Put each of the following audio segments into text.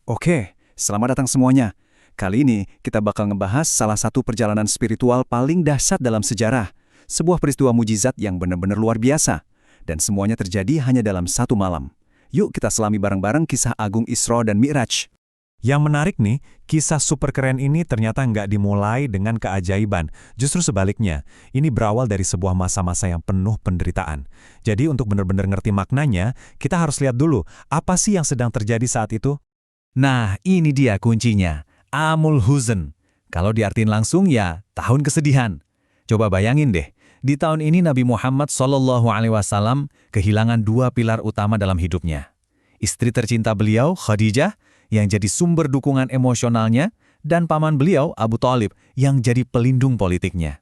Oke, selamat datang semuanya. Kali ini kita bakal ngebahas salah satu perjalanan spiritual paling dahsyat dalam sejarah. Sebuah peristiwa mujizat yang benar-benar luar biasa. Dan semuanya terjadi hanya dalam satu malam. Yuk kita selami bareng-bareng kisah agung Isra dan Mi'raj. Yang menarik nih, kisah super keren ini ternyata nggak dimulai dengan keajaiban. Justru sebaliknya, ini berawal dari sebuah masa-masa yang penuh penderitaan. Jadi untuk benar-benar ngerti maknanya, kita harus lihat dulu apa sih yang sedang terjadi saat itu. Nah, ini dia kuncinya. Amul Huzn. Kalau diartiin langsung ya, tahun kesedihan. Coba bayangin deh, di tahun ini Nabi Muhammad SAW kehilangan dua pilar utama dalam hidupnya. Istri tercinta beliau, Khadijah, yang jadi sumber dukungan emosionalnya, dan paman beliau, Abu Thalib, yang jadi pelindung politiknya.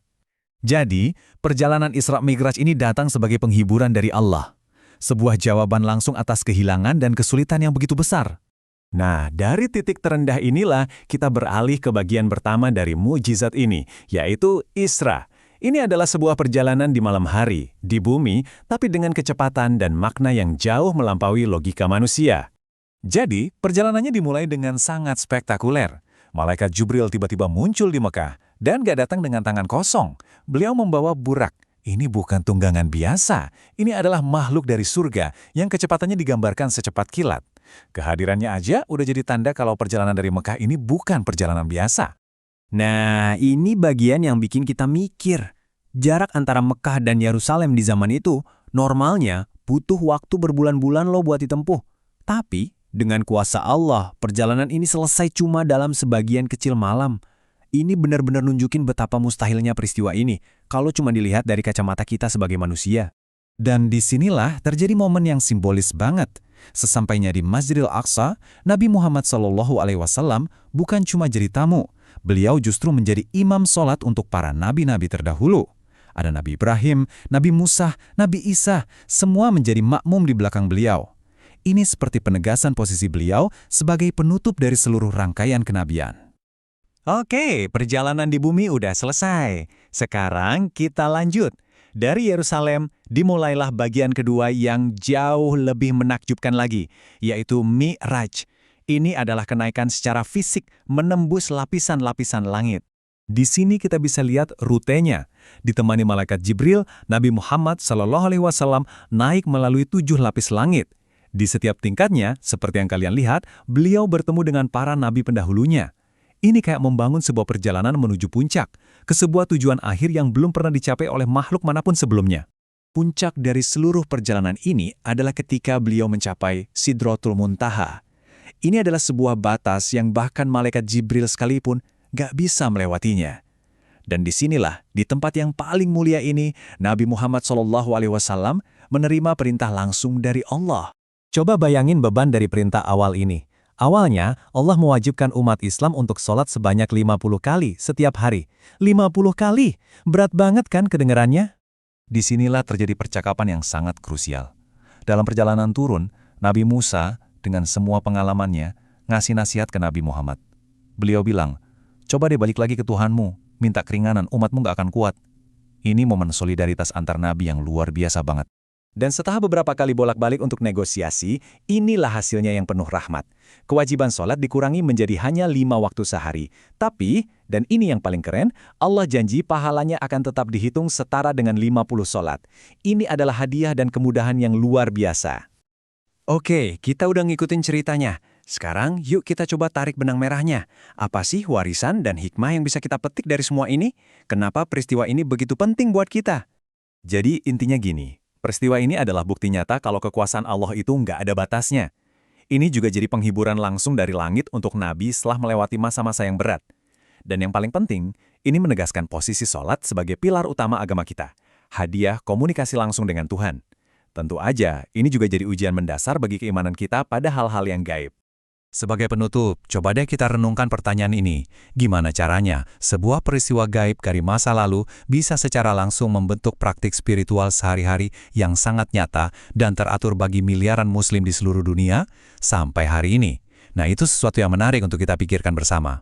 Jadi, perjalanan Isra Mi'raj ini datang sebagai penghiburan dari Allah. Sebuah jawaban langsung atas kehilangan dan kesulitan yang begitu besar. Nah, dari titik terendah inilah kita beralih ke bagian pertama dari mukjizat ini, yaitu Isra. Ini adalah sebuah perjalanan di malam hari, di bumi, tapi dengan kecepatan dan makna yang jauh melampaui logika manusia. Jadi, perjalanannya dimulai dengan sangat spektakuler. Malaikat Jibril tiba-tiba muncul di Mekah, dan gak datang dengan tangan kosong. Beliau membawa burak. Ini bukan tunggangan biasa, ini adalah makhluk dari surga yang kecepatannya digambarkan secepat kilat. Kehadirannya aja udah jadi tanda kalau perjalanan dari Mekah ini bukan perjalanan biasa. Nah, ini bagian yang bikin kita mikir. Jarak antara Mekah dan Yerusalem di zaman itu, normalnya butuh waktu berbulan-bulan loh buat ditempuh. Tapi, dengan kuasa Allah, perjalanan ini selesai cuma dalam sebagian kecil malam. Ini benar-benar nunjukin betapa mustahilnya peristiwa ini, kalau cuma dilihat dari kacamata kita sebagai manusia. Dan disinilah terjadi momen yang simbolis banget. Sesampainya di Masjidil Aqsa, Nabi Muhammad SAW bukan cuma jadi tamu. Beliau justru menjadi imam sholat untuk para nabi-nabi terdahulu. Ada Nabi Ibrahim, Nabi Musa, Nabi Isa, semua menjadi makmum di belakang beliau. Ini seperti penegasan posisi beliau sebagai penutup dari seluruh rangkaian kenabian. Oke, perjalanan di bumi udah selesai. Sekarang kita lanjut. Dari Yerusalem, dimulailah bagian kedua yang jauh lebih menakjubkan lagi, yaitu Mi'raj. Ini adalah kenaikan secara fisik menembus lapisan-lapisan langit. Di sini kita bisa lihat rutenya. Ditemani malaikat Jibril, Nabi Muhammad SAW naik melalui 7 lapis langit. Di setiap tingkatnya, seperti yang kalian lihat, beliau bertemu dengan para nabi pendahulunya. Ini kayak membangun sebuah perjalanan menuju puncak, ke sebuah tujuan akhir yang belum pernah dicapai oleh makhluk manapun sebelumnya. Puncak dari seluruh perjalanan ini adalah ketika beliau mencapai Sidratul Muntaha. Ini adalah sebuah batas yang bahkan malaikat Jibril sekalipun gak bisa melewatinya. Dan disinilah, di tempat yang paling mulia ini, Nabi Muhammad SAW menerima perintah langsung dari Allah. Coba bayangin beban dari perintah awal ini. Awalnya, Allah mewajibkan umat Islam untuk sholat sebanyak 50 kali setiap hari. 50 kali! Berat banget kan kedengarannya? Disinilah terjadi percakapan yang sangat krusial. Dalam perjalanan turun, Nabi Musa, dengan semua pengalamannya, ngasih nasihat ke Nabi Muhammad. Beliau bilang, coba deh balik lagi ke Tuhanmu, minta keringanan, umatmu gak akan kuat. Ini momen solidaritas antar Nabi yang luar biasa banget. Dan setelah beberapa kali bolak-balik untuk negosiasi, inilah hasilnya yang penuh rahmat. Kewajiban sholat dikurangi menjadi hanya 5 waktu sehari. Tapi, dan ini yang paling keren, Allah janji pahalanya akan tetap dihitung setara dengan 50 sholat. Ini adalah hadiah dan kemudahan yang luar biasa. Oke, kita udah ngikutin ceritanya. Sekarang yuk kita coba tarik benang merahnya. Apa sih warisan dan hikmah yang bisa kita petik dari semua ini? Kenapa peristiwa ini begitu penting buat kita? Jadi intinya gini. Peristiwa ini adalah bukti nyata kalau kekuasaan Allah itu nggak ada batasnya. Ini juga jadi penghiburan langsung dari langit untuk Nabi setelah melewati masa-masa yang berat. Dan yang paling penting, ini menegaskan posisi sholat sebagai pilar utama agama kita. Hadiah komunikasi langsung dengan Tuhan. Tentu aja, ini juga jadi ujian mendasar bagi keimanan kita pada hal-hal yang gaib. Sebagai penutup, coba deh kita renungkan pertanyaan ini. Gimana caranya sebuah peristiwa gaib dari masa lalu bisa secara langsung membentuk praktik spiritual sehari-hari yang sangat nyata dan teratur bagi miliaran muslim di seluruh dunia sampai hari ini? Nah, itu sesuatu yang menarik untuk kita pikirkan bersama.